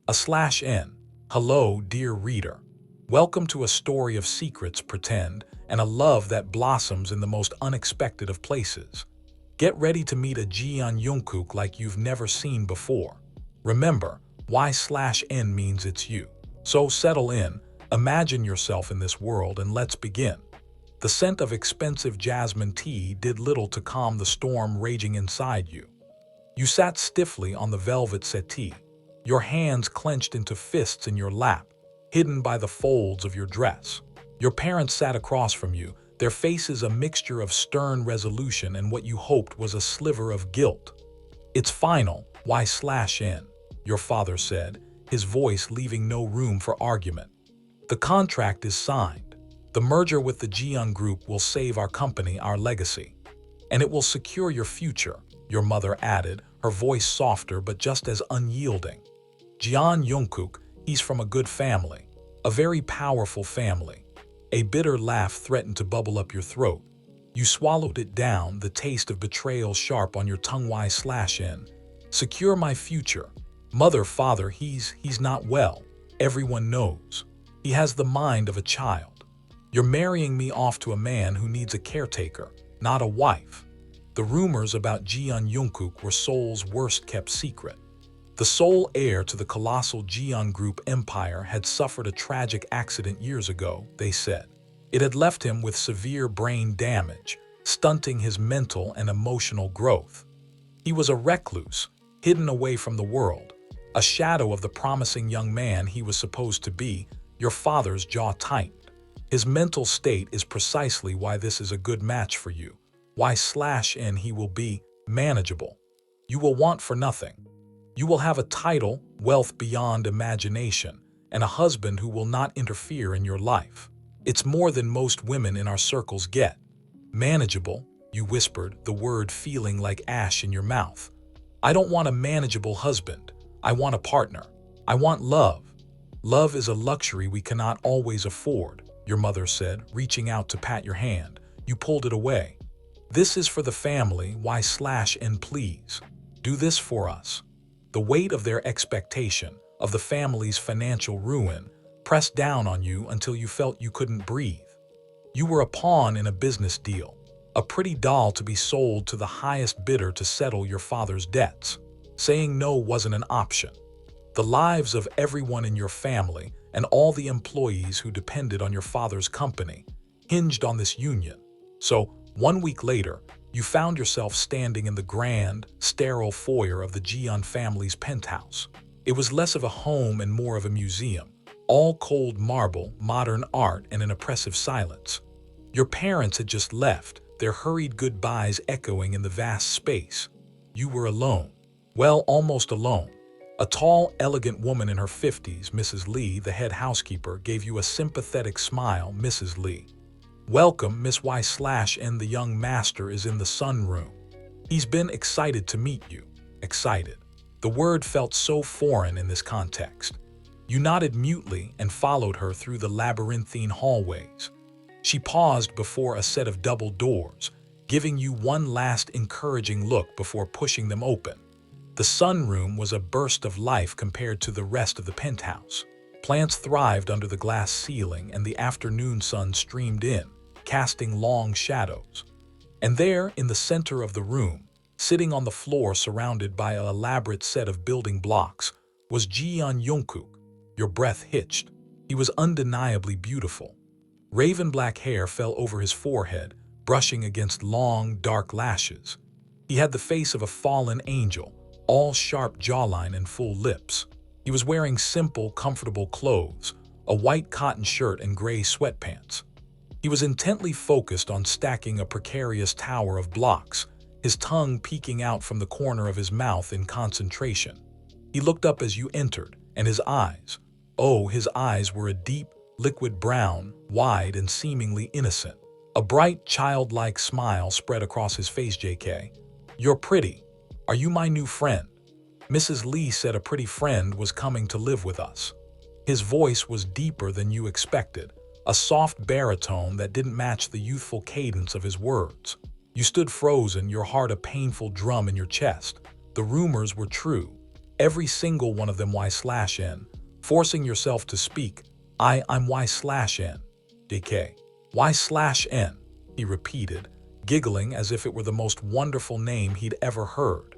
/n. Hello, dear reader. Welcome to a story of secrets, pretend, and a love that blossoms in the most unexpected of places. Get ready to meet a Jeon Jungkook like you've never seen before. Remember, Y/N means it's you. So settle in, imagine yourself in this world, and let's begin. The scent of expensive jasmine tea did little to calm the storm raging inside you. You sat stiffly on the velvet settee, your hands clenched into fists in your lap, hidden by the folds of your dress. Your parents sat across from you, their faces a mixture of stern resolution and what you hoped was a sliver of guilt. "It's final, Y/N, your father said, his voice leaving no room for argument. "The contract is signed. The merger with the Jeon Group will save our company, our legacy. And it will secure your future," your mother added, her voice softer but just as unyielding. "Jeon Jungkook, he's from a good family, a very powerful family." A bitter laugh threatened to bubble up your throat. You swallowed it down, the taste of betrayal sharp on your tongue. Y/N. "Secure my future. Mother, father, he's not well. Everyone knows. He has the mind of a child. You're marrying me off to a man who needs a caretaker, not a wife." The rumors about Jeon Jungkook were Seoul's worst-kept secret. The sole heir to the colossal Jeon Group empire had suffered a tragic accident years ago, they said. It had left him with severe brain damage, stunting his mental and emotional growth. He was a recluse, hidden away from the world, a shadow of the promising young man he was supposed to be. Your father's jaw tightened. His mental state is precisely why this is a good match for you. Y/N. He will be manageable. You will want for nothing. You will have a title, wealth beyond imagination, and a husband who will not interfere in your life. It's more than most women in our circles get. "Manageable," you whispered, the word feeling like ash in your mouth. "I don't want a manageable husband. I want a partner. I want love." "Love is a luxury we cannot always afford," your mother said, reaching out to pat your hand. You pulled it away. "This is for the family, Y/N, please. Do this for us." The weight of their expectation, of the family's financial ruin, pressed down on you until you felt you couldn't breathe. You were a pawn in a business deal, a pretty doll to be sold to the highest bidder to settle your father's debts. Saying no wasn't an option. The lives of everyone in your family and all the employees who depended on your father's company hinged on this union. So, 1 week later, you found yourself standing in the grand, sterile foyer of the Jeon family's penthouse. It was less of a home and more of a museum, all cold marble, modern art, and an oppressive silence. Your parents had just left, their hurried goodbyes echoing in the vast space. You were alone. Well, almost alone. A tall, elegant woman in her 50s, Mrs. Lee, the head housekeeper, gave you a sympathetic smile. "Mrs. Lee. Welcome, Miss Y/N. The young master is in the sunroom. He's been excited to meet you." Excited. The word felt so foreign in this context. You nodded mutely and followed her through the labyrinthine hallways. She paused before a set of double doors, giving you one last encouraging look before pushing them open. The sunroom was a burst of life compared to the rest of the penthouse. Plants thrived under the glass ceiling, and the afternoon sun streamed in, casting long shadows. And there, in the center of the room, sitting on the floor surrounded by an elaborate set of building blocks, was Jeon Jungkook. Your breath hitched. He was undeniably beautiful. Raven black hair fell over his forehead, brushing against long, dark lashes. He had the face of a fallen angel, all sharp jawline and full lips. He was wearing simple, comfortable clothes, a white cotton shirt and gray sweatpants. He was intently focused on stacking a precarious tower of blocks, his tongue peeking out from the corner of his mouth in concentration. He looked up as you entered, and his eyes were a deep, liquid brown, wide and seemingly innocent. A bright, childlike smile spread across his face. "JK. You're pretty. Are you my new friend?" Mrs. Lee said a pretty friend was coming to live with us. His voice was deeper than you expected, a soft baritone that didn't match the youthful cadence of his words. You stood frozen, your heart a painful drum in your chest. The rumors were true. every single one of them Y/N, forcing yourself to speak, I'm Y/N. DK. Y/N, he repeated, giggling as if it were the most wonderful name he'd ever heard.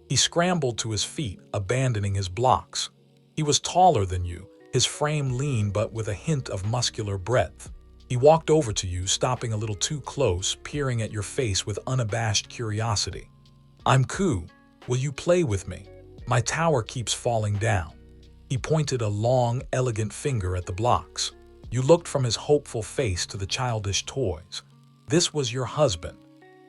He scrambled to his feet, abandoning his blocks. He was taller than you, his frame lean but with a hint of muscular breadth. He walked over to you, stopping a little too close, peering at your face with unabashed curiosity. I'm Koo. Will you play with me? My tower keeps falling down. He pointed a long, elegant finger at the blocks. You looked from his hopeful face to the childish toys. This was your husband.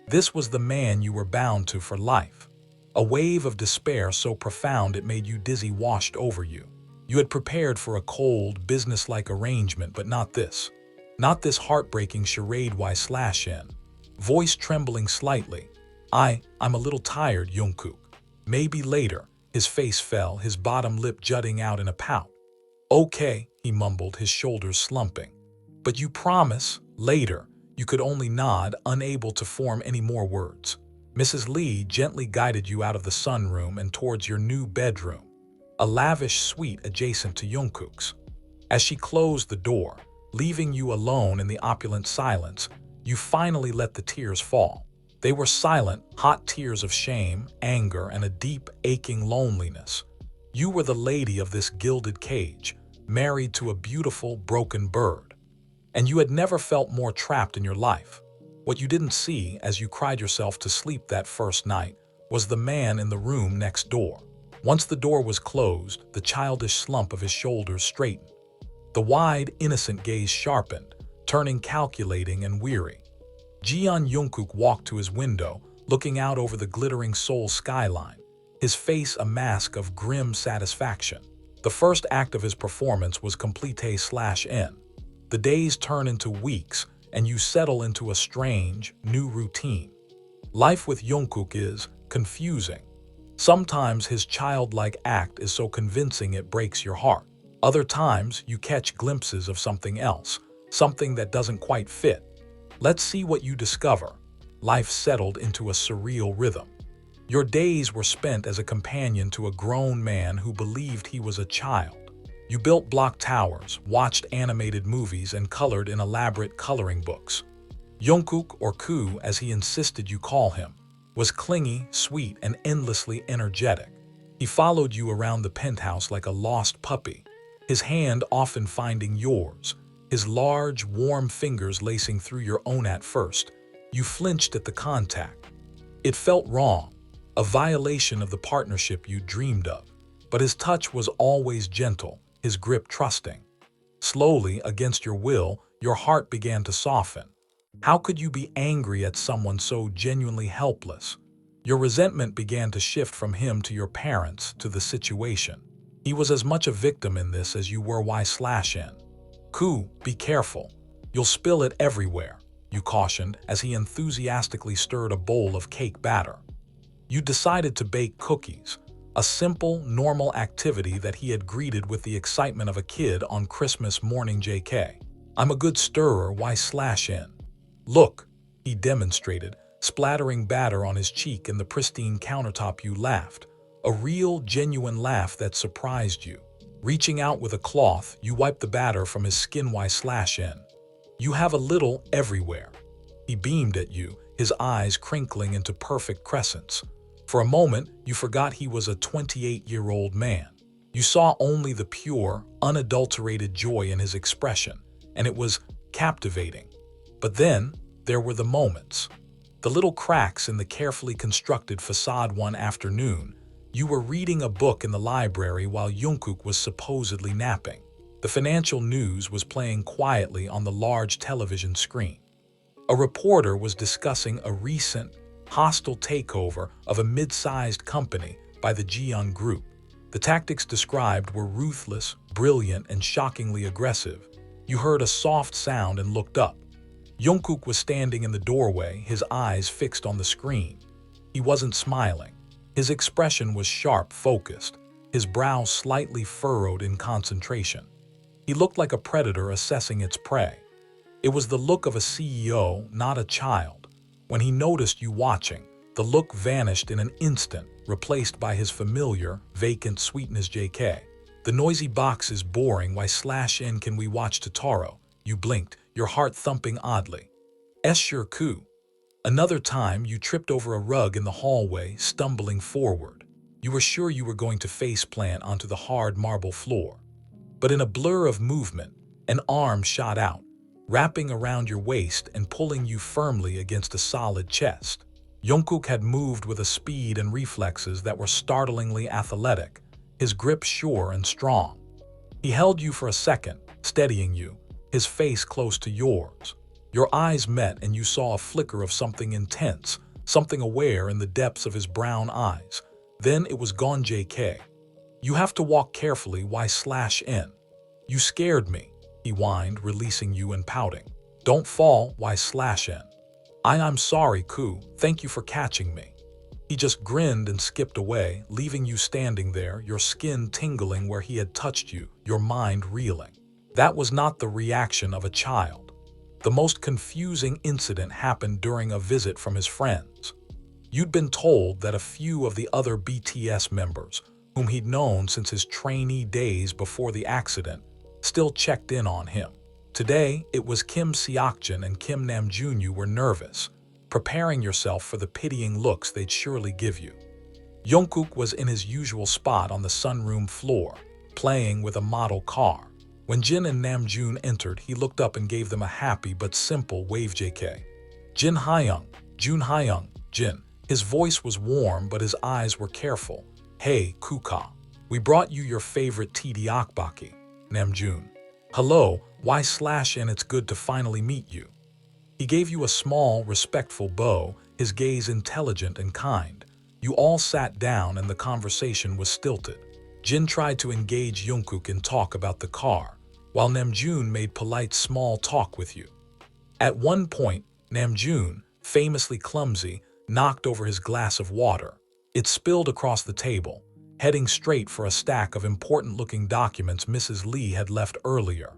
This was the man you were bound to for life. A wave of despair so profound it made you dizzy washed over you. You had prepared for a cold, businesslike arrangement, but not this. Not this heartbreaking charade Y/N. Voice trembling slightly. I'm a little tired, Jungkook. Maybe later. His face fell, his bottom lip jutting out in a pout. Okay, he mumbled, his shoulders slumping. But you promise, later. You could only nod, unable to form any more words. Mrs. Lee gently guided you out of the sunroom and towards your new bedroom, a lavish suite adjacent to Jungkook's. As she closed the door, leaving you alone in the opulent silence, you finally let the tears fall. They were silent, hot tears of shame, anger, and a deep, aching loneliness. You were the lady of this gilded cage, married to a beautiful, broken bird. And you had never felt more trapped in your life. What you didn't see, as you cried yourself to sleep that first night, was the man in the room next door. Once the door was closed, the childish slump of his shoulders straightened. The wide, innocent gaze sharpened, turning calculating and weary. Jeon Jungkook walked to his window, looking out over the glittering Seoul skyline, his face a mask of grim satisfaction. The first act of his performance was complete/N. The days turn into weeks, and you settle into a strange, new routine. Life with Jungkook is confusing. Sometimes his childlike act is so convincing it breaks your heart. Other times, you catch glimpses of something else, something that doesn't quite fit. Let's see what you discover. Life settled into a surreal rhythm. Your days were spent as a companion to a grown man who believed he was a child. You built block towers, watched animated movies, and colored in elaborate coloring books. Jungkook, or Koo as he insisted you call him, was clingy, sweet, and endlessly energetic. He followed you around the penthouse like a lost puppy, his hand often finding yours, his large, warm fingers lacing through your own at first. You flinched at the contact. It felt wrong, a violation of the partnership you dreamed of. But his touch was always gentle, his grip trusting. Slowly, against your will, your heart began to soften. How could you be angry at someone so genuinely helpless? Your resentment began to shift from him to your parents, to the situation. He was as much a victim in this as you were Y/N. Koo, be careful. You'll spill it everywhere, you cautioned as he enthusiastically stirred a bowl of cake batter. You decided to bake cookies, a simple, normal activity that he had greeted with the excitement of a kid on Christmas morning. JK. I'm a good stirrer, Y/N. Look, he demonstrated, splattering batter on his cheek and the pristine countertop. You laughed, a real, genuine laugh that surprised you. Reaching out with a cloth, you wiped the batter from his skin. Y/N. You have a little everywhere. He beamed at you, his eyes crinkling into perfect crescents. For a moment, you forgot he was a 28-year-old man. You saw only the pure, unadulterated joy in his expression, and it was captivating. But then, there were the moments. The little cracks in the carefully constructed facade. One afternoon, you were reading a book in the library while Jungkook was supposedly napping. The financial news was playing quietly on the large television screen. A reporter was discussing a recent, hostile takeover of a mid-sized company by the Jeon Group. The tactics described were ruthless, brilliant, and shockingly aggressive. You heard a soft sound and looked up. Jungkook was standing in the doorway, his eyes fixed on the screen. He wasn't smiling. His expression was sharp, focused, his brow slightly furrowed in concentration. He looked like a predator assessing its prey. It was the look of a CEO, not a child. When he noticed you watching, The look vanished in an instant, replaced by his familiar, vacant sweetness JK. The noisy box is boring, why slash in can we watch Totoro? You blinked, your heart thumping oddly. Sure coup. Another time, you tripped over a rug in the hallway, stumbling forward. You were sure you were going to faceplant onto the hard marble floor. But in a blur of movement, an arm shot out, wrapping around your waist and pulling you firmly against a solid chest. Jungkook had moved with a speed and reflexes that were startlingly athletic, his grip sure and strong. He held you for a second, steadying you, his face close to yours. Your eyes met and you saw a flicker of something intense, something aware in the depths of his brown eyes. Then it was gone. JK. You have to walk carefully, why/n. You scared me, he whined, releasing you and pouting. Don't fall, why/n. I'm sorry, Koo, thank you for catching me. He just grinned and skipped away, leaving you standing there, your skin tingling where he had touched you, your mind reeling. That was not the reaction of a child. The most confusing incident happened during a visit from his friends. You'd been told that a few of the other BTS members, whom he'd known since his trainee days before the accident, still checked in on him. Today, it was Kim Seokjin and Kim Namjoon. You were nervous, preparing yourself for the pitying looks they'd surely give you. Jungkook was in his usual spot on the sunroom floor, playing with a model car. When Jin and Namjoon entered, he looked up and gave them a happy but simple wave. JK. Jin Hyung, Jun Hyung, Jin. His voice was warm, but his eyes were careful. Hey, Kuka. We brought you your favorite tteokbokki, Namjoon. Hello, why/n. It's good to finally meet you. He gave you a small, respectful bow, his gaze intelligent and kind. You all sat down and the conversation was stilted. Jin tried to engage Jungkook in talk about the car, while Namjoon made polite small talk with you. At one point, Namjoon, famously clumsy, knocked over his glass of water. It spilled across the table, heading straight for a stack of important-looking documents Mrs. Lee had left earlier.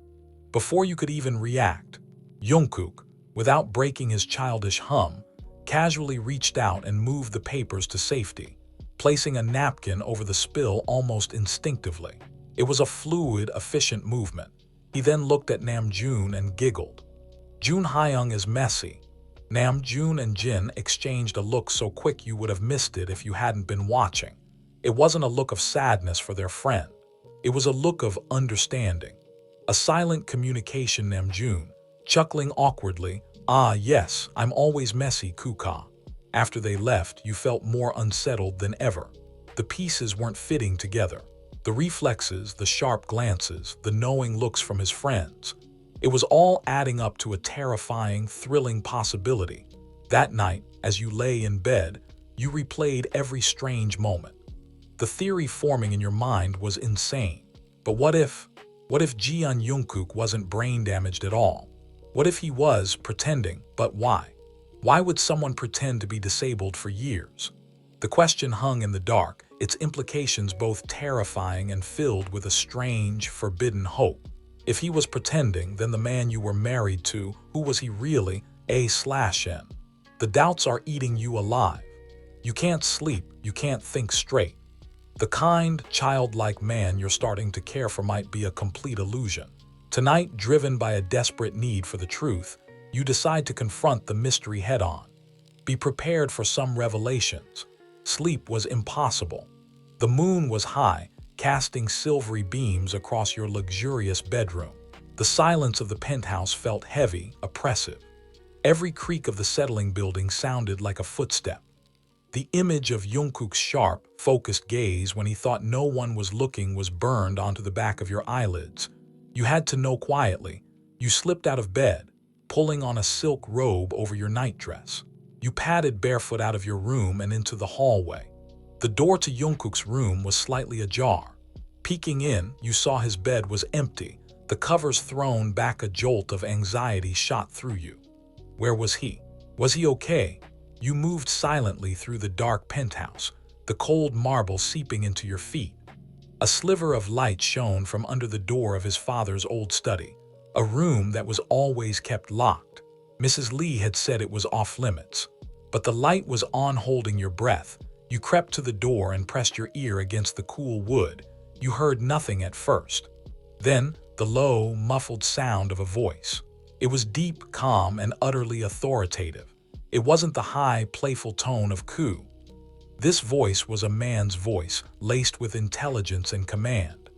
Before you could even react, Jungkook, without breaking his childish hum, casually reached out and moved the papers to safety, placing a napkin over the spill almost instinctively. It was a fluid, efficient movement. He then looked at Namjoon and giggled. Jun Hyung is messy. Namjoon and Jin exchanged a look so quick you would have missed it if you hadn't been watching. It wasn't a look of sadness for their friend. It was a look of understanding. A silent communication. Namjoon, chuckling awkwardly, ah yes, I'm always messy, Kuka. After they left, you felt more unsettled than ever. The pieces weren't fitting together. The reflexes, the sharp glances, the knowing looks from his friends. It was all adding up to a terrifying, thrilling possibility. That night, as you lay in bed, you replayed every strange moment. The theory forming in your mind was insane. But what if Jeon Jungkook wasn't brain damaged at all? What if he was pretending, but why? Why would someone pretend to be disabled for years? The question hung in the dark, its implications both terrifying and filled with a strange, forbidden hope. If he was pretending, then the man you were married to, who was he really? A/N. The doubts are eating you alive. You can't sleep, you can't think straight. The kind, childlike man you're starting to care for might be a complete illusion. Tonight, driven by a desperate need for the truth, you decide to confront the mystery head-on. Be prepared for some revelations. Sleep was impossible. The moon was high, casting silvery beams across your luxurious bedroom. The silence of the penthouse felt heavy, oppressive. Every creak of the settling building sounded like a footstep. The image of Jungkook's sharp, focused gaze when he thought no one was looking was burned onto the back of your eyelids. You had to know quietly. You slipped out of bed, pulling on a silk robe over your nightdress. You padded barefoot out of your room and into the hallway. The door to Jungkook's room was slightly ajar. Peeking in, you saw his bed was empty, the covers thrown back. A jolt of anxiety shot through you. Where was he? Was he okay? You moved silently through the dark penthouse, the cold marble seeping into your feet. A sliver of light shone from under the door of his father's old study, a room that was always kept locked. Mrs. Lee had said it was off-limits. But the light was on, holding your breath. You crept to the door and pressed your ear against the cool wood. You heard nothing at first. Then, the low, muffled sound of a voice. It was deep, calm, and utterly authoritative. It wasn't the high, playful tone of Koo. This voice was a man's voice, laced with intelligence and command.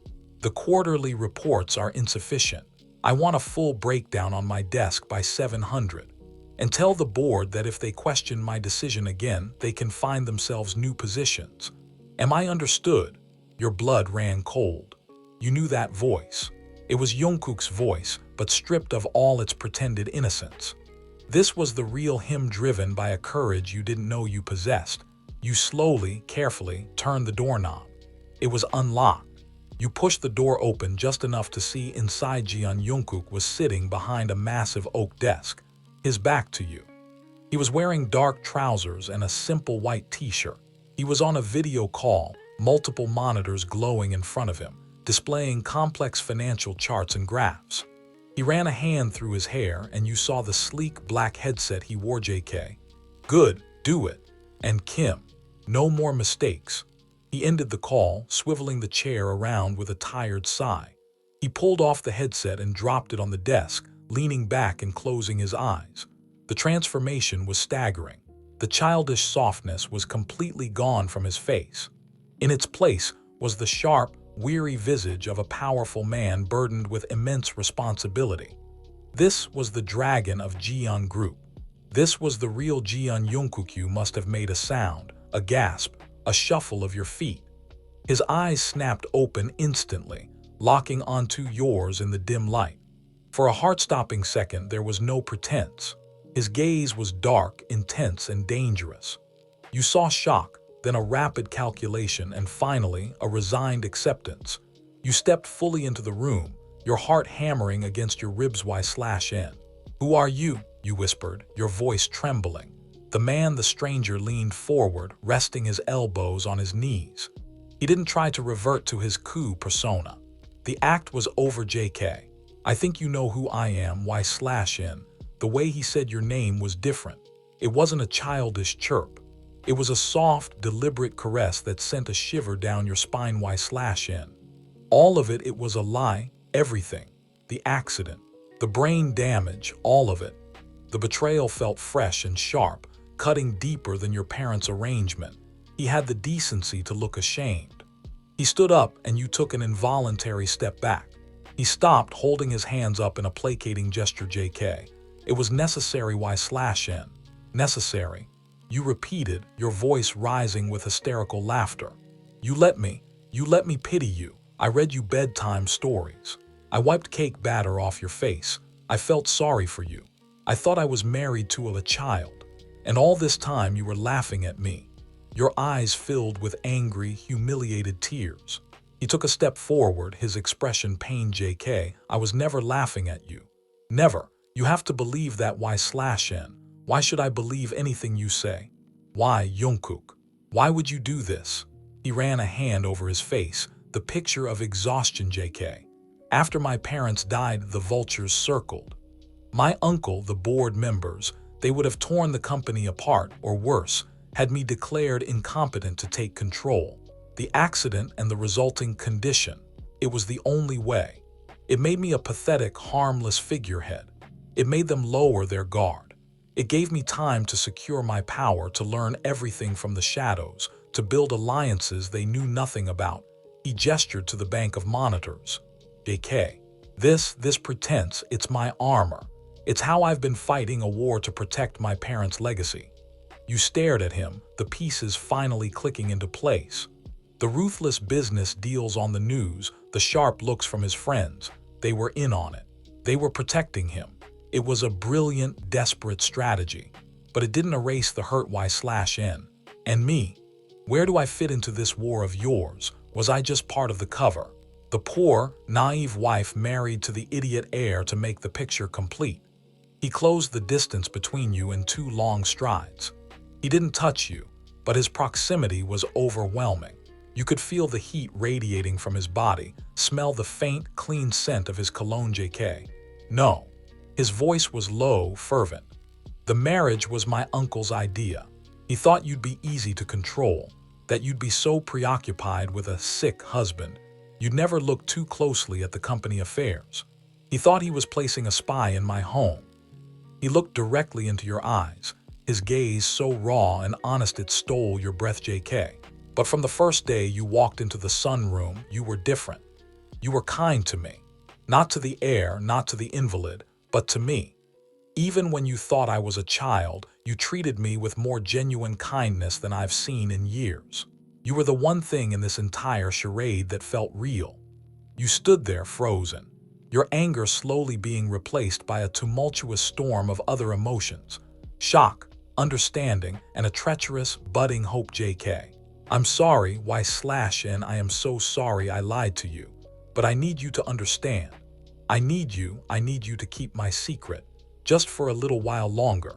The quarterly reports are insufficient. I want a full breakdown on my desk by 700. And tell the board that if they question my decision again, they can find themselves new positions. Am I understood? Your blood ran cold. You knew that voice. It was Jungkook's voice, but stripped of all its pretended innocence. This was the real him, driven by a courage you didn't know you possessed. You slowly, carefully turned the doorknob. It was unlocked. You pushed the door open just enough to see inside. Jeon Jungkook was sitting behind a massive oak desk, his back to you. He was wearing dark trousers and a simple white t-shirt. He was on a video call, multiple monitors glowing in front of him, displaying complex financial charts and graphs. He ran a hand through his hair, and you saw the sleek black headset he wore. JK. Good, do it. And Kim. No more mistakes. He ended the call, swiveling the chair around with a tired sigh. He pulled off the headset and dropped it on the desk, leaning back and closing his eyes. The transformation was staggering. The childish softness was completely gone from his face. In its place was the sharp, weary visage of a powerful man burdened with immense responsibility. This was the dragon of Jeon Group. This was the real Jeon Jungkook. You must have made a sound, a gasp, a shuffle of your feet. His eyes snapped open instantly, locking onto yours in the dim light. For a heart-stopping second, there was no pretense. His gaze was dark, intense, and dangerous. You saw shock, then a rapid calculation, and finally, a resigned acceptance. You stepped fully into the room, your heart hammering against your ribs. N. Who are you? You whispered, your voice trembling. The stranger leaned forward, resting his elbows on his knees. He didn't try to revert to his Koo persona. The act was over. JK. I think you know who I am. N. The way he said your name was different. It wasn't a childish chirp. It was a soft, deliberate caress that sent a shiver down your spine. N. All of it was a lie, everything. The accident, the brain damage, all of it. The betrayal felt fresh and sharp, cutting deeper than your parents' arrangement. He had the decency to look ashamed. He stood up, and you took an involuntary step back. He stopped, holding his hands up in a placating gesture. JK. It was necessary. N. Necessary. You repeated, your voice rising with hysterical laughter. You let me pity you. I read you bedtime stories. I wiped cake batter off your face. I felt sorry for you. I thought I was married to a child. And all this time you were laughing at me. Your eyes filled with angry, humiliated tears. He took a step forward, his expression pained. JK. I was never laughing at you. Never. You have to believe that. N. Why should I believe anything you say? Why, Jungkook? Why would you do this? He ran a hand over his face, the picture of exhaustion. JK. After my parents died, the vultures circled. My uncle, the board members, they would have torn the company apart, or worse, had me declared incompetent to take control. The accident and the resulting condition, it was the only way. It made me a pathetic, harmless figurehead. It made them lower their guard. It gave me time to secure my power, to learn everything from the shadows, to build alliances they knew nothing about. He gestured to the bank of monitors. JK. This pretense, it's my armor. It's how I've been fighting a war to protect my parents' legacy. You stared at him, the pieces finally clicking into place. The ruthless business deals on the news, the sharp looks from his friends. They were in on it. They were protecting him. It was a brilliant, desperate strategy. But it didn't erase the hurt. N. And me? Where do I fit into this war of yours? Was I just part of the cover? The poor, naive wife married to the idiot heir to make the picture complete. He closed the distance between you in 2 long strides. He didn't touch you, but his proximity was overwhelming. You could feel the heat radiating from his body, smell the faint, clean scent of his cologne. JK. No. His voice was low, fervent. The marriage was my uncle's idea. He thought you'd be easy to control, that you'd be so preoccupied with a sick husband, you'd never look too closely at the company affairs. He thought he was placing a spy in my home. He looked directly into your eyes, his gaze so raw and honest it stole your breath, JK. But from the first day you walked into the sunroom, you were different. You were kind to me. Not to the heir, not to the invalid, but to me. Even when you thought I was a child, you treated me with more genuine kindness than I've seen in years. You were the one thing in this entire charade that felt real. You stood there frozen, your anger slowly being replaced by a tumultuous storm of other emotions. Shock, understanding, and a treacherous, budding hope, JK. I'm sorry, Y/N, I am so sorry I lied to you. But I need you to understand. I need you to keep my secret, just for a little while longer.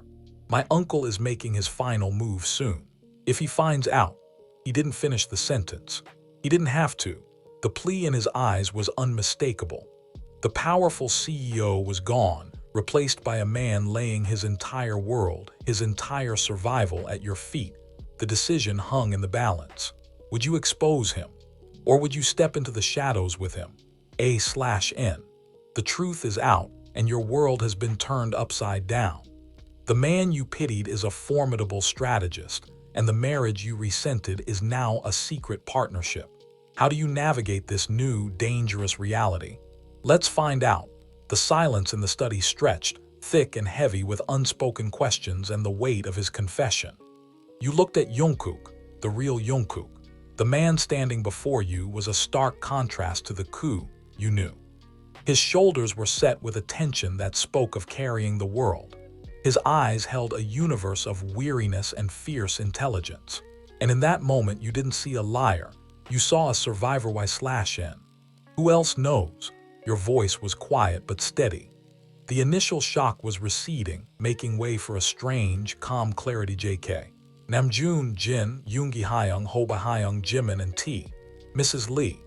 My uncle is making his final move soon. If he finds out, he didn't finish the sentence. He didn't have to. The plea in his eyes was unmistakable. The powerful CEO was gone, replaced by a man laying his entire world, his entire survival at your feet. The decision hung in the balance. Would you expose him? Or would you step into the shadows with him? A/N. The truth is out, and your world has been turned upside down. The man you pitied is a formidable strategist, and the marriage you resented is now a secret partnership. How do you navigate this new, dangerous reality? Let's find out. The silence in the study stretched, thick and heavy with unspoken questions and the weight of his confession. You looked at Jungkook, the real Jungkook. The man standing before you was a stark contrast to the coup you knew. His shoulders were set with a tension that spoke of carrying the world. His eyes held a universe of weariness and fierce intelligence. And in that moment, you didn't see a liar. You saw a survivor, Y/N. Who else knows? Your voice was quiet but steady. The initial shock was receding, making way for a strange, calm clarity, JK. Namjoon, Jin, Yoongi Hyung, Hoba Hyung, Jimin, and T. Mrs. Lee.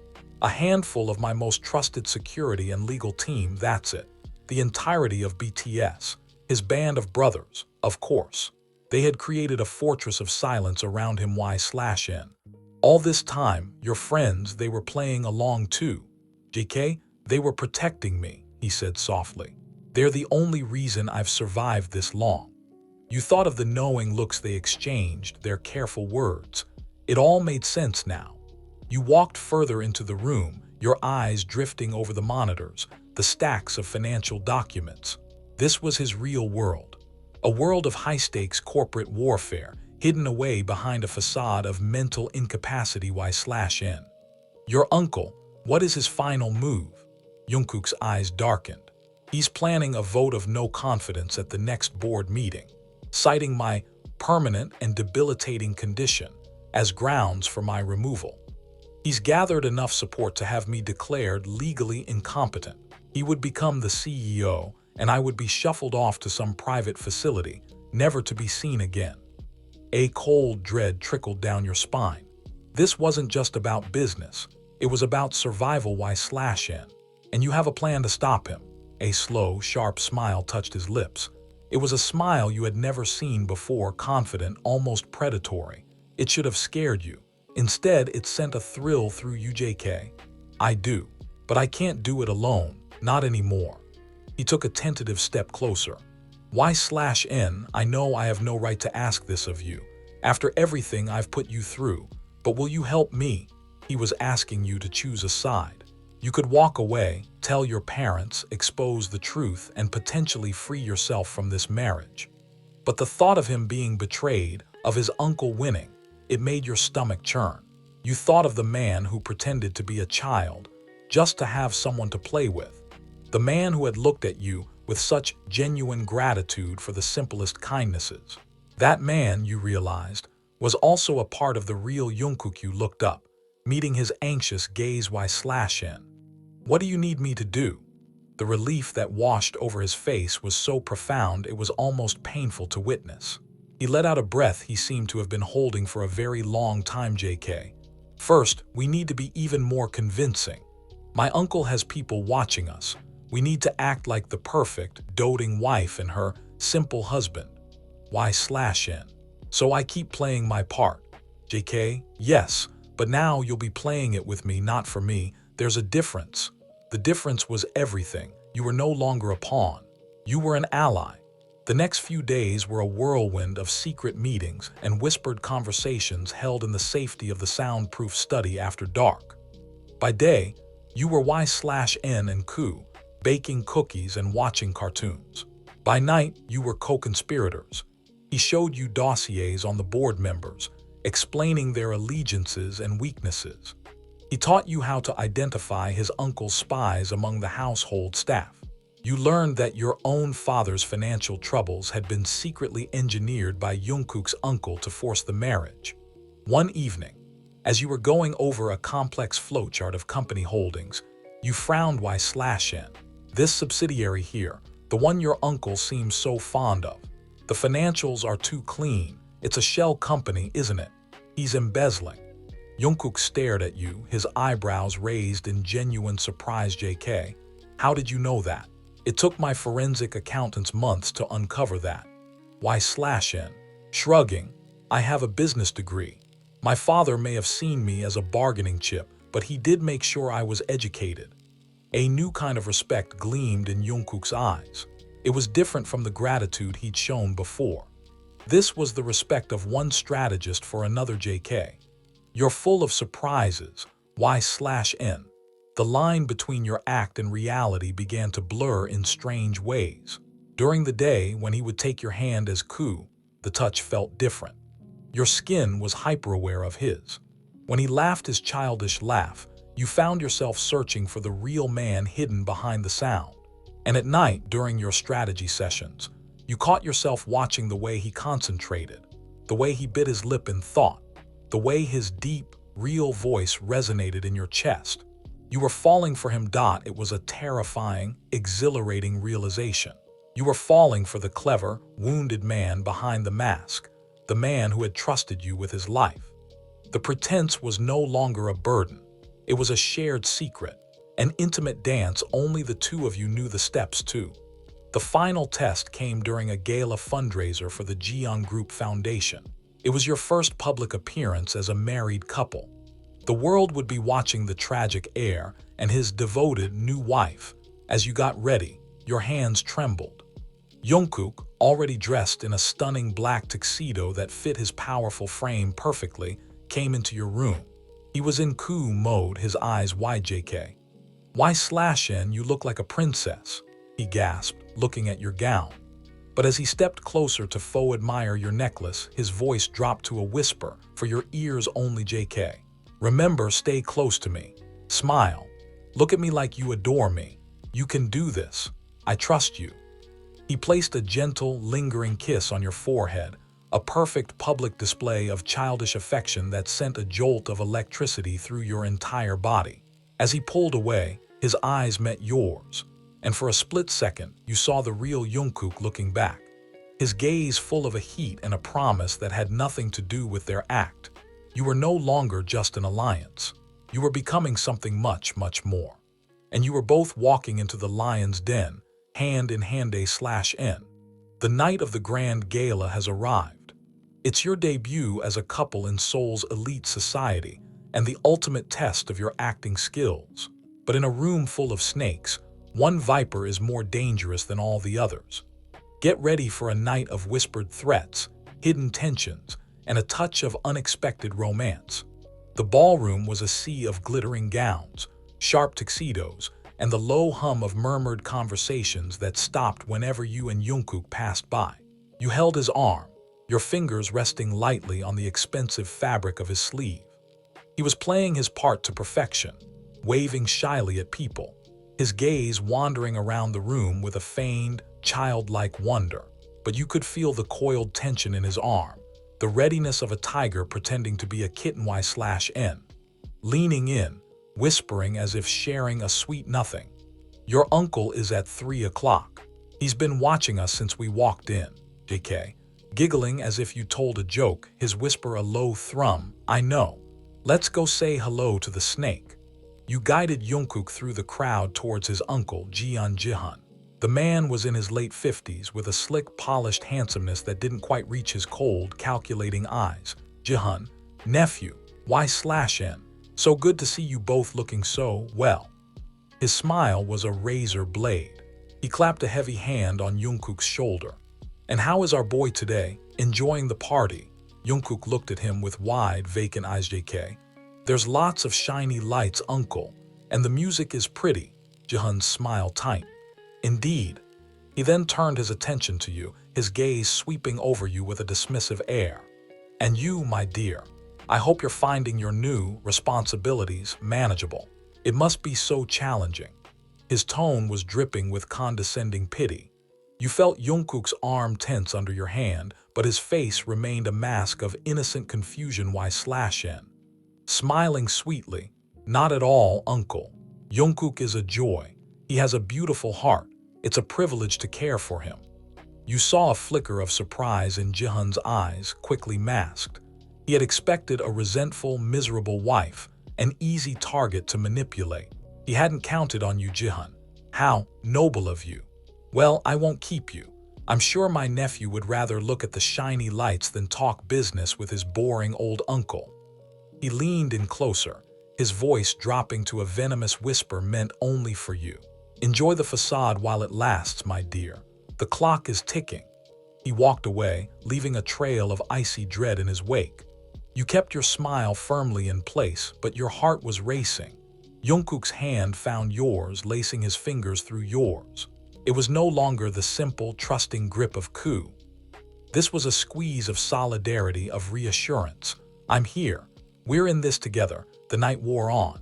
A handful of my most trusted security and legal team, that's it. The entirety of BTS. His band of brothers, of course. They had created a fortress of silence around him, Y/N. All this time, your friends, they were playing along too. JK, they were protecting me, he said softly. They're the only reason I've survived this long. You thought of the knowing looks they exchanged, their careful words. It all made sense now. You walked further into the room, your eyes drifting over the monitors, the stacks of financial documents. This was his real world. A world of high-stakes corporate warfare, hidden away behind a facade of mental incapacity, Y/N. Your uncle, what is his final move? Jungkook's eyes darkened. He's planning a vote of no confidence at the next board meeting, citing my permanent and debilitating condition as grounds for my removal. He's gathered enough support to have me declared legally incompetent. He would become the CEO, and I would be shuffled off to some private facility, never to be seen again. A cold dread trickled down your spine. This wasn't just about business. It was about survival, Y/N. And you have a plan to stop him. A slow, sharp smile touched his lips. It was a smile you had never seen before, confident, almost predatory. It should have scared you. Instead, it sent a thrill through you, JK. I do. But I can't do it alone. Not anymore. He took a tentative step closer. Y/N, I know I have no right to ask this of you, after everything I've put you through, but will you help me? He was asking you to choose a side. You could walk away, tell your parents, expose the truth, and potentially free yourself from this marriage. But the thought of him being betrayed, of his uncle winning, it made your stomach churn. You thought of the man who pretended to be a child, just to have someone to play with. The man who had looked at you with such genuine gratitude for the simplest kindnesses. That man, you realized, was also a part of the real Jungkook you looked up, meeting his anxious gaze, Y/N. What do you need me to do? The relief that washed over his face was so profound it was almost painful to witness. He let out a breath he seemed to have been holding for a very long time, JK. First, we need to be even more convincing. My uncle has people watching us. We need to act like the perfect, doting wife and her simple husband. Y/N. So I keep playing my part. JK, yes, but now you'll be playing it with me, not for me. There's a difference. The difference was everything. You were no longer a pawn. You were an ally. The next few days were a whirlwind of secret meetings and whispered conversations held in the safety of the soundproof study after dark. By day, you were Y/N and Koo, baking cookies and watching cartoons. By night, you were co-conspirators. He showed you dossiers on the board members, explaining their allegiances and weaknesses. He taught you how to identify his uncle's spies among the household staff. You learned that your own father's financial troubles had been secretly engineered by Jungkook's uncle to force the marriage. One evening, as you were going over a complex flowchart of company holdings, you frowned. Y/N. This subsidiary here, the one your uncle seems so fond of. The financials are too clean. It's a shell company, isn't it? He's embezzling. Jungkook stared at you, his eyebrows raised in genuine surprise. JK, how did you know that? It took my forensic accountants months to uncover that. Y/N. Shrugging, I have a business degree. My father may have seen me as a bargaining chip, but he did make sure I was educated. A new kind of respect gleamed in Jungkook's eyes. It was different from the gratitude he'd shown before. This was the respect of one strategist for another. JK, you're full of surprises. Y/N. The line between your act and reality began to blur in strange ways. During the day, when he would take your hand as Koo, the touch felt different. Your skin was hyper-aware of his. When he laughed his childish laugh, you found yourself searching for the real man hidden behind the sound. And at night, during your strategy sessions, you caught yourself watching the way he concentrated, the way he bit his lip in thought, the way his deep, real voice resonated in your chest. You were falling for him. It was a terrifying, exhilarating realization. You were falling for the clever, wounded man behind the mask, the man who had trusted you with his life. The pretense was no longer a burden. It was a shared secret, an intimate dance only the two of you knew the steps to. The final test came during a gala fundraiser for the Jeon Group Foundation. It was your first public appearance as a married couple. The world would be watching the tragic heir and his devoted new wife. As you got ready, your hands trembled. Jungkook, already dressed in a stunning black tuxedo that fit his powerful frame perfectly, came into your room. He was in Koo mode, his eyes wide. JK, Y/N, you look like a princess, he gasped, looking at your gown. But as he stepped closer to admire your necklace, his voice dropped to a whisper, for your ears only. JK, remember, stay close to me. Smile. Look at me like you adore me. You can do this. I trust you. He placed a gentle, lingering kiss on your forehead, a perfect public display of childish affection that sent a jolt of electricity through your entire body. As he pulled away, his eyes met yours, and for a split second, you saw the real Jungkook looking back, his gaze full of a heat and a promise that had nothing to do with their act. You were no longer just an alliance. You were becoming something much, much more. And you were both walking into the lion's den, hand in hand. A/N. The night of the grand gala has arrived. It's your debut as a couple in Seoul's elite society and the ultimate test of your acting skills. But in a room full of snakes, one viper is more dangerous than all the others. Get ready for a night of whispered threats, hidden tensions, and a touch of unexpected romance. The ballroom was a sea of glittering gowns, sharp tuxedos, and the low hum of murmured conversations that stopped whenever you and Jungkook passed by. You held his arm, your fingers resting lightly on the expensive fabric of his sleeve. He was playing his part to perfection, waving shyly at people, his gaze wandering around the room with a feigned, childlike wonder. But you could feel the coiled tension in his arm, the readiness of a tiger pretending to be a kitten. Y/N. Leaning in, whispering as if sharing a sweet nothing. Your uncle is at 3 o'clock. He's been watching us since we walked in. JK, giggling as if you told a joke, his whisper a low thrum. I know. Let's go say hello to the snake. You guided Jungkook through the crowd towards his uncle, Jeon Jungkook. The man was in his late 50s with a slick, polished handsomeness that didn't quite reach his cold, calculating eyes. Jeon, nephew, Y/N. So good to see you both looking so well. His smile was a razor blade. He clapped a heavy hand on Jungkook's shoulder. And how is our boy today? Enjoying the party? Jungkook looked at him with wide, vacant eyes. JK. There's lots of shiny lights, uncle. And the music is pretty. Jeon's smile tightened. Indeed. He then turned his attention to you, his gaze sweeping over you with a dismissive air. And you, my dear, I hope you're finding your new responsibilities manageable. It must be so challenging. His tone was dripping with condescending pity. You felt Jungkook's arm tense under your hand, but his face remained a mask of innocent confusion. Y/N. Smiling sweetly, not at all, uncle. Jungkook is a joy. He has a beautiful heart. It's a privilege to care for him. You saw a flicker of surprise in Jeon's eyes, quickly masked. He had expected a resentful, miserable wife, an easy target to manipulate. He hadn't counted on you, Jeon. How noble of you. Well, I won't keep you. I'm sure my nephew would rather look at the shiny lights than talk business with his boring old uncle. He leaned in closer, his voice dropping to a venomous whisper meant only for you. Enjoy the facade while it lasts, my dear. The clock is ticking. He walked away, leaving a trail of icy dread in his wake. You kept your smile firmly in place, but your heart was racing. Jungkook's hand found yours, lacing his fingers through yours. It was no longer the simple, trusting grip of coup. This was a squeeze of solidarity, of reassurance. I'm here. We're in this together. The night wore on.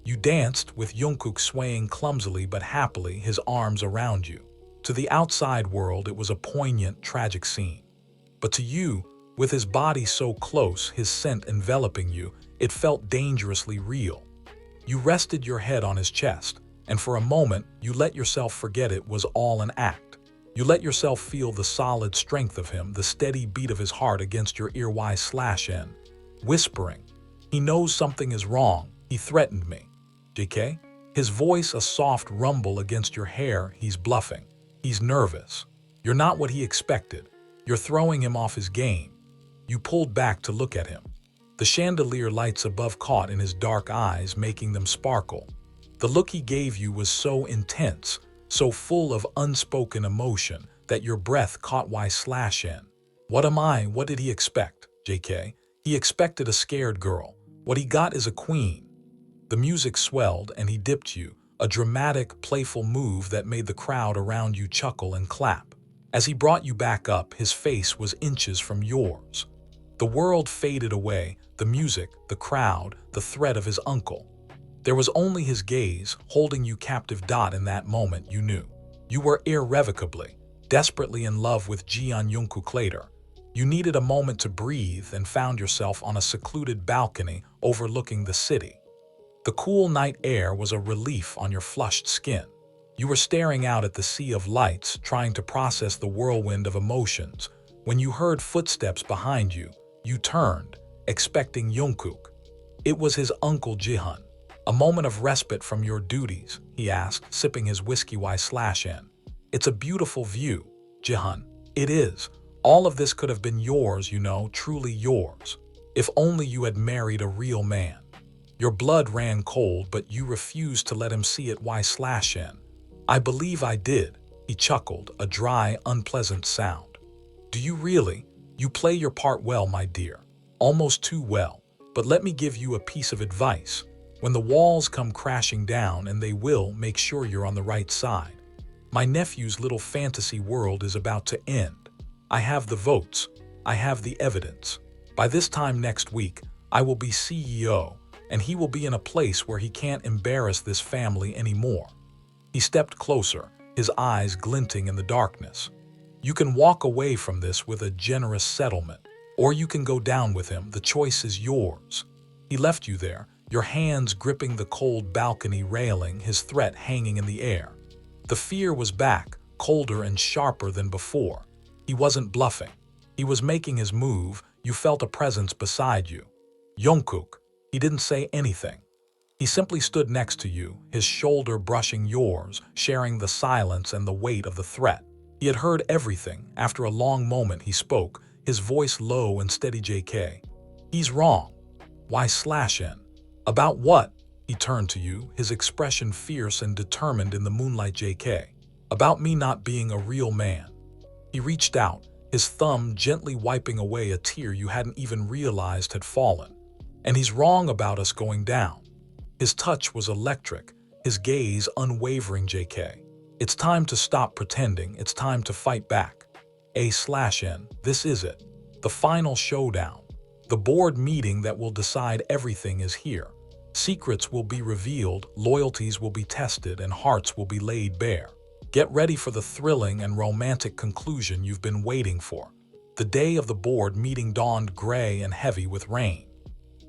You danced, with Jungkook swaying clumsily but happily, his arms around you. To the outside world, it was a poignant, tragic scene. But to you, with his body so close, his scent enveloping you, it felt dangerously real. You rested your head on his chest, and for a moment, you let yourself forget it was all an act. You let yourself feel the solid strength of him, the steady beat of his heart against your ear. Y/N. Whispering, he knows something is wrong. He threatened me. JK? His voice a soft rumble against your hair. He's bluffing. He's nervous. You're not what he expected. You're throwing him off his game. You pulled back to look at him. The chandelier lights above caught in his dark eyes, making them sparkle. The look he gave you was so intense, so full of unspoken emotion, that your breath caught. Y/N. What am I? What did he expect? JK. He expected a scared girl. What he got is a queen. The music swelled and he dipped you, a dramatic, playful move that made the crowd around you chuckle and clap. As he brought you back up, his face was inches from yours. The world faded away, the music, the crowd, the threat of his uncle. There was only his gaze, holding you captive. In that moment, you knew. You were irrevocably, desperately in love with Jeon Jungkook. Later, you needed a moment to breathe and found yourself on a secluded balcony overlooking the city. The cool night air was a relief on your flushed skin. You were staring out at the sea of lights, trying to process the whirlwind of emotions. When you heard footsteps behind you, you turned, expecting Jungkook. It was his uncle Jeon. A moment of respite from your duties, he asked, sipping his whiskey. Y/N. It's a beautiful view, Jeon. It is. All of this could have been yours, you know, truly yours. If only you had married a real man. Your blood ran cold, but you refused to let him see it. Y/N. I believe I did, he chuckled, a dry, unpleasant sound. Do you really? You play your part well, my dear. Almost too well. But let me give you a piece of advice. When the walls come crashing down, and they will, make sure you're on the right side. My nephew's little fantasy world is about to end. I have the votes. I have the evidence. By this time next week, I will be CEO, and he will be in a place where he can't embarrass this family anymore. He stepped closer, his eyes glinting in the darkness. You can walk away from this with a generous settlement, or you can go down with him. The choice is yours. He left you there, your hands gripping the cold balcony railing, his threat hanging in the air. The fear was back, colder and sharper than before. He wasn't bluffing. He was making his move. You felt a presence beside you. Jungkook. He didn't say anything. He simply stood next to you, his shoulder brushing yours, sharing the silence and the weight of the threat. He had heard everything. After a long moment he spoke, his voice low and steady. JK. He's wrong. Y/N. About what? He turned to you, his expression fierce and determined in the moonlight. JK. About me not being a real man. He reached out, his thumb gently wiping away a tear you hadn't even realized had fallen. And he's wrong about us going down. His touch was electric, his gaze unwavering. JK. It's time to stop pretending, it's time to fight back. A/N. This is it. The final showdown. The board meeting that will decide everything is here. Secrets will be revealed, loyalties will be tested, and hearts will be laid bare. Get ready for the thrilling and romantic conclusion you've been waiting for. The day of the board meeting dawned gray and heavy with rain.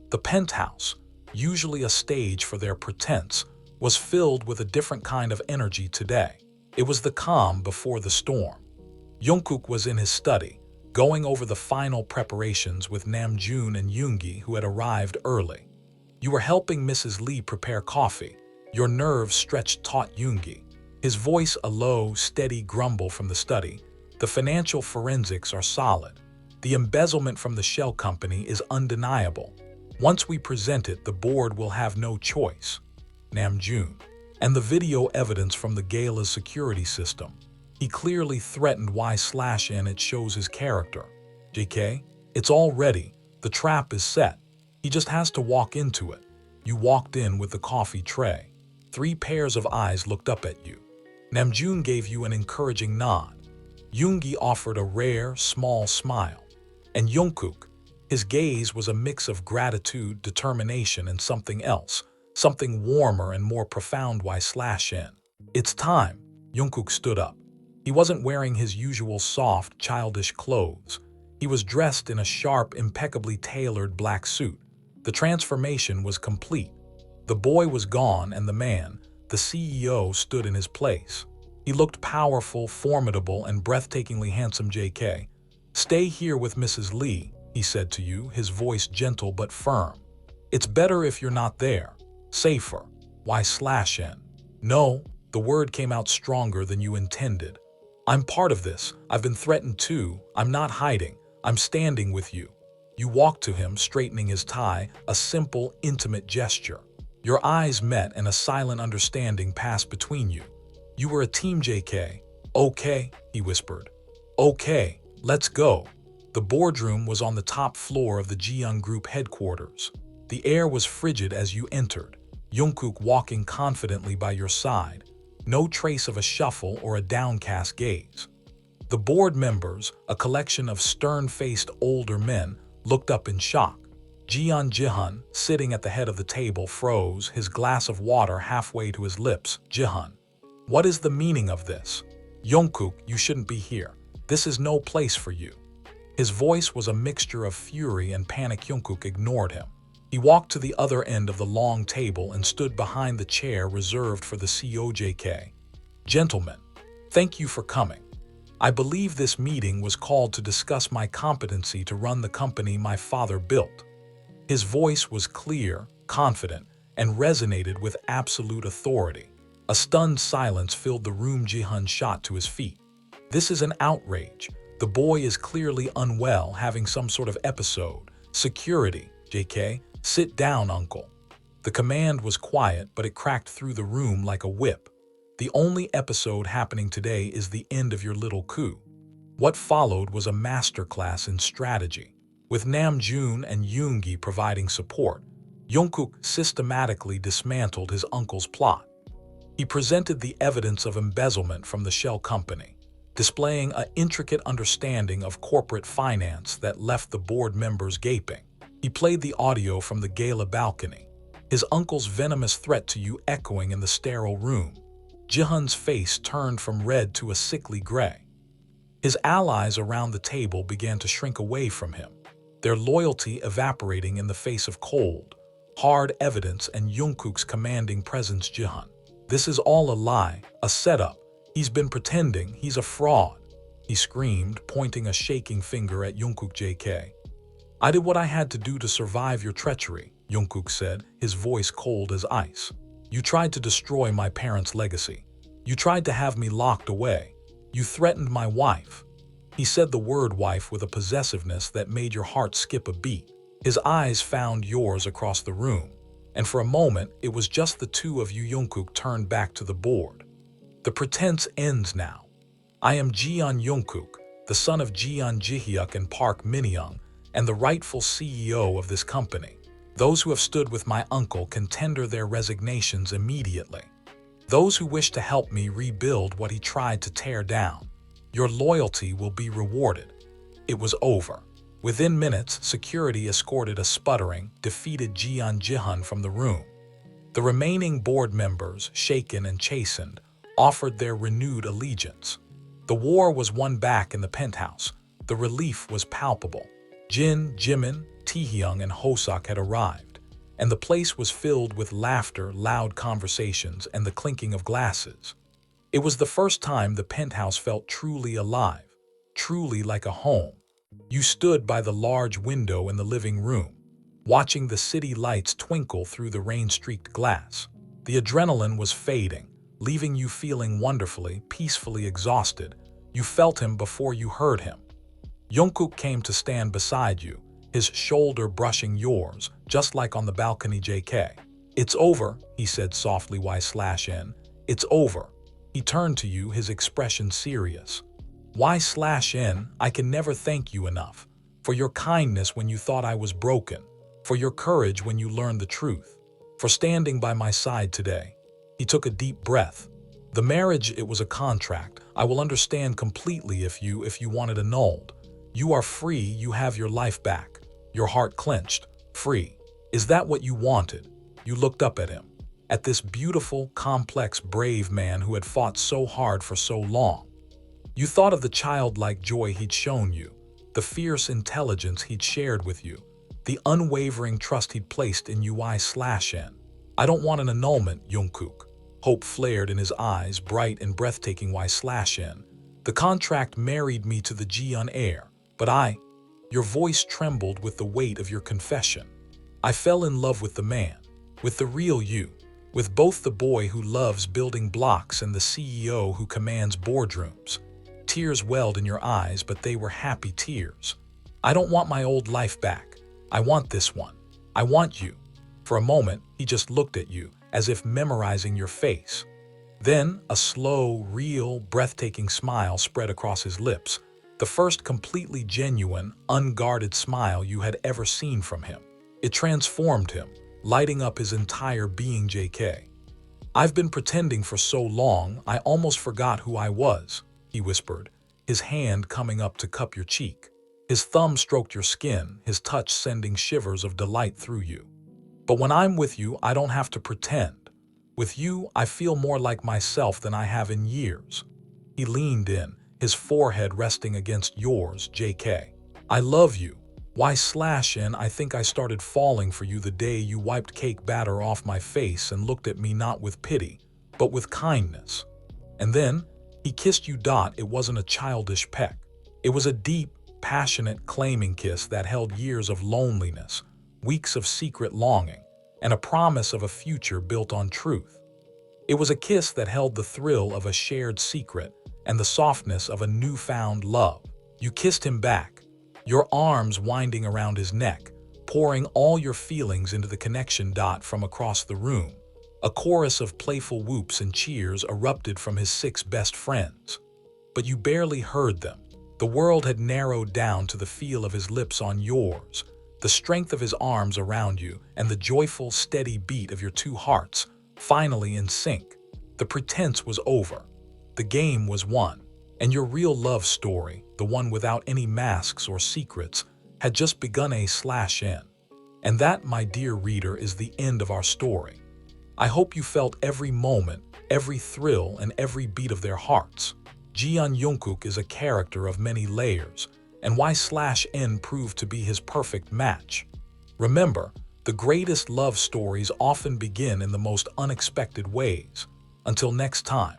The penthouse, usually a stage for their pretense, was filled with a different kind of energy today. It was the calm before the storm. Jungkook was in his study, going over the final preparations with Namjoon and Yoongi, who had arrived early. You were helping Mrs. Lee prepare coffee. Your nerves stretched, taut Yoongi. His voice a low, steady grumble from the study. The financial forensics are solid. The embezzlement from the shell company is undeniable. Once we present it, the board will have no choice. Namjoon. And the video evidence from the gala's security system. He clearly threatened Y/N. It shows his character. JK, it's all ready. The trap is set. He just has to walk into it. You walked in with the coffee tray. 3 pairs of eyes looked up at you. Namjoon gave you an encouraging nod. Yoongi offered a rare, small smile. And Jungkook, his gaze was a mix of gratitude, determination, and something else, something warmer and more profound. Y/N. It's time. Jungkook stood up. He wasn't wearing his usual soft, childish clothes. He was dressed in a sharp, impeccably tailored black suit. The transformation was complete. The boy was gone and the man, the CEO, stood in his place. He looked powerful, formidable, and breathtakingly handsome. JK. Stay here with Mrs. Lee, he said to you, his voice gentle but firm. It's better if you're not there. Safer. Y/N. No, the word came out stronger than you intended. I'm part of this. I've been threatened too. I'm not hiding. I'm standing with you. You walked to him, straightening his tie, a simple, intimate gesture. Your eyes met and a silent understanding passed between you. You were a team. JK. Okay, he whispered. Okay, let's go. The boardroom was on the top floor of the Jeon Group headquarters. The air was frigid as you entered, Jungkook walking confidently by your side, no trace of a shuffle or a downcast gaze. The board members, a collection of stern-faced older men, looked up in shock. Jeon Jihun, sitting at the head of the table, froze, his glass of water halfway to his lips. Jihun. What is the meaning of this? Jungkook, you shouldn't be here. This is no place for you. His voice was a mixture of fury and panic. Jungkook ignored him. He walked to the other end of the long table and stood behind the chair reserved for the CEO. JK. Gentlemen, thank you for coming. I believe this meeting was called to discuss my competency to run the company my father built. His voice was clear, confident, and resonated with absolute authority. A stunned silence filled the room. Jihun shot to his feet. This is an outrage. The boy is clearly unwell, having some sort of episode. Security. JK, sit down, uncle. The command was quiet, but it cracked through the room like a whip. The only episode happening today is the end of your little coup. What followed was a masterclass in strategy. With Namjoon and Yoongi providing support, Jungkook systematically dismantled his uncle's plot. He presented the evidence of embezzlement from the shell company, displaying an intricate understanding of corporate finance that left the board members gaping. He played the audio from the gala balcony, his uncle's venomous threat to you echoing in the sterile room. Jihun's face turned from red to a sickly gray. His allies around the table began to shrink away from him, their loyalty evaporating in the face of cold, hard evidence and Jungkook's commanding presence. Jihun, this is all a lie, a setup. He's been pretending, he's a fraud, he screamed, pointing a shaking finger at Jungkook. JK. I did what I had to do to survive your treachery. Jungkook said, his voice cold as ice. You tried to destroy my parents' legacy. You tried to have me locked away. You threatened my wife. He said the word wife with a possessiveness that made your heart skip a beat. His eyes found yours across the room, and for a moment it was just the two of you. Jungkook turned back to the board. The pretense ends now. I am Jeon Jungkook, the son of Jeon Jungkook and Park Min-young, and the rightful CEO of this company. Those who have stood with my uncle can tender their resignations immediately. Those who wish to help me rebuild what he tried to tear down, your loyalty will be rewarded. It was over. Within minutes, security escorted a sputtering, defeated Jeon Jungkook from the room. The remaining board members, shaken and chastened, offered their renewed allegiance. The war was won back in the penthouse. The relief was palpable. Jin, Jimin, Taehyung, and Hoseok had arrived, and the place was filled with laughter, loud conversations, and the clinking of glasses. It was the first time the penthouse felt truly alive, truly like a home. You stood by the large window in the living room, watching the city lights twinkle through the rain-streaked glass. The adrenaline was fading, leaving you feeling wonderfully, peacefully exhausted. You felt him before you heard him. Jungkook came to stand beside you, his shoulder brushing yours, just like on the balcony. JK. It's over, he said softly. Y/N. It's over. He turned to you, his expression serious. Y/N, I can never thank you enough. For your kindness when you thought I was broken. For your courage when you learned the truth. For standing by my side today. He took a deep breath. The marriage, it was a contract. I will understand completely if you want it annulled. You are free, you have your life back. Your heart clenched. Free. Is that what you wanted? You looked up at him. At this beautiful, complex, brave man who had fought so hard for so long. You thought of the childlike joy he'd shown you, the fierce intelligence he'd shared with you, the unwavering trust he'd placed in you. Y/N. I don't want an annulment, Jungkook. Hope flared in his eyes, bright and breathtaking. Y/N. The contract married me to the Jeon heir, but your voice trembled with the weight of your confession. I fell in love with the man, with the real you, with both the boy who loves building blocks and the CEO who commands boardrooms. Tears welled in your eyes, but they were happy tears. I don't want my old life back. I want this one. I want you. For a moment, he just looked at you, as if memorizing your face. Then, a slow, real, breathtaking smile spread across his lips, the first completely genuine, unguarded smile you had ever seen from him. It transformed him, lighting up his entire being. JK. I've been pretending for so long, I almost forgot who I was, he whispered, his hand coming up to cup your cheek. His thumb stroked your skin, his touch sending shivers of delight through you. But when I'm with you, I don't have to pretend. With you, I feel more like myself than I have in years. He leaned in, his forehead resting against yours. JK. I love you. Y/N. I think I started falling for you the day you wiped cake batter off my face and looked at me not with pity, but with kindness. And then, he kissed you. It wasn't a childish peck. It was a deep, passionate, claiming kiss that held years of loneliness, weeks of secret longing, and a promise of a future built on truth. It was a kiss that held the thrill of a shared secret and the softness of a newfound love. You kissed him back, your arms winding around his neck, pouring all your feelings into the connection. From across the room, a chorus of playful whoops and cheers erupted from his 6 best friends. But you barely heard them. The world had narrowed down to the feel of his lips on yours, the strength of his arms around you, and the joyful, steady beat of your 2 hearts, finally in sync. The pretense was over. The game was won. And your real love story, the one without any masks or secrets, had just begun. A/N. And that, my dear reader, is the end of our story. I hope you felt every moment, every thrill, and every beat of their hearts. Jeon Jungkook is a character of many layers, and Y/N proved to be his perfect match. Remember, the greatest love stories often begin in the most unexpected ways. Until next time.